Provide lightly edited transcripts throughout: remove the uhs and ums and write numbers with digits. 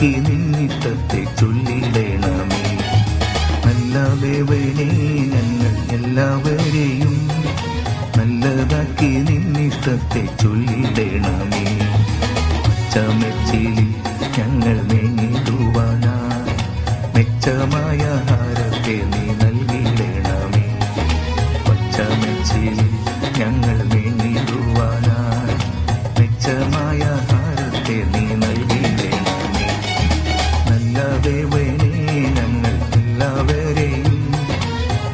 നല്ലതാക്കി നിന്നിഷ്ടത്തെ ചൊല്ലിടണമേ. നല്ല ദേവനേ ഞങ്ങൾ എല്ലാവരെയും നല്ലതാക്കി നിന്നിഷ്ടത്തെ ചൊല്ലിടണമേ. പച്ചമെച്ചിലിൽ ഞങ്ങൾ മേഞ്ഞിടുവാനായി മെച്ചമായ ആഹാരത്തെ നീ നൽകിടണമേ. പച്ചമെച്ചിലിൽ ഞങ്ങൾ മേഞ്ഞിടുവാനായി മെച്ചമായ ആഹാരത്തെ നീ നൽകിടണമേ. നല്ല ദേവനേ ഞങ്ങൾ എല്ലാവരെയും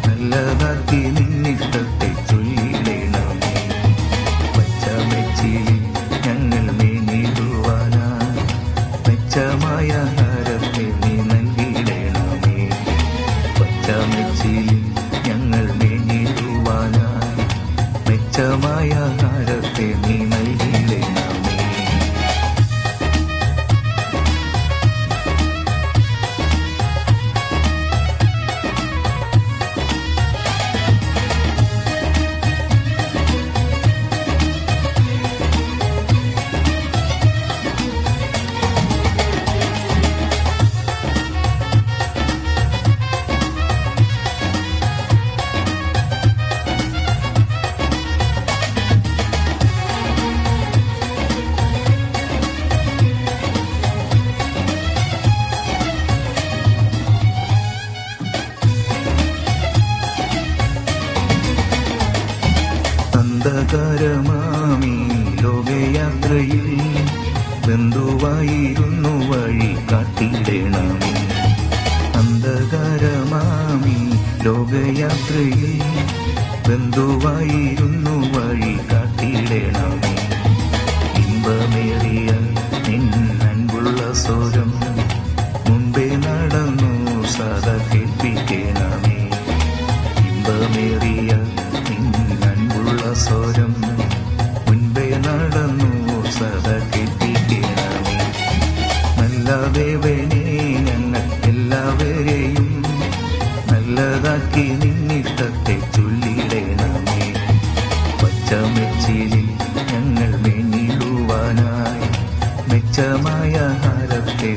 നല്ലതാക്കി നിന്നിഷ്ടത്തെ ചൊല്ലിടണമേ. പച്ചമെച്ചിലിൽ ഞങ്ങൾ മേഞ്ഞിടുവാനായി മെച്ചമായ ആഹാരത്തെ നീ നൽകിടണമേ. പച്ചമെച്ചിലിൽ ഞങ്ങൾ മേഞ്ഞിടുവാനായി മെച്ചമായ ആഹാരത്തെ നീ നൽകിടണമേ. അന്ധകാരമാമീ ലോകയാത്രയിൽ ബന്ധുവായിരുന്നു വഴി കാട്ടിടണമേ. അന്ധകാരമാമീ ലോകയാത്രയിൽ ബന്ധുവായിരുന്നു വഴി കാട്ടിടണമേ. ഇമ്പമേറിയ നിൻ അൻപുള്ള സ്വരം മുൻപേ നടന്നു സദാ കേൾപ്പിക്കണമേ. ഇമ്പമേറിയ സ്വരം മുൻപേ നടന്നു സദാ കേൾപ്പിക്കണമേ. നല്ല ദേവനേ ഞങ്ങൾ എല്ലാവരെയും നല്ലതാക്കി നിന്നിഷ്ടത്തെ ചൊല്ലിടണമേ. പച്ചമെച്ചിലിൽ ഞങ്ങൾ മേഞ്ഞിടുവാനായി മെച്ചമായ ആഹാരത്തെ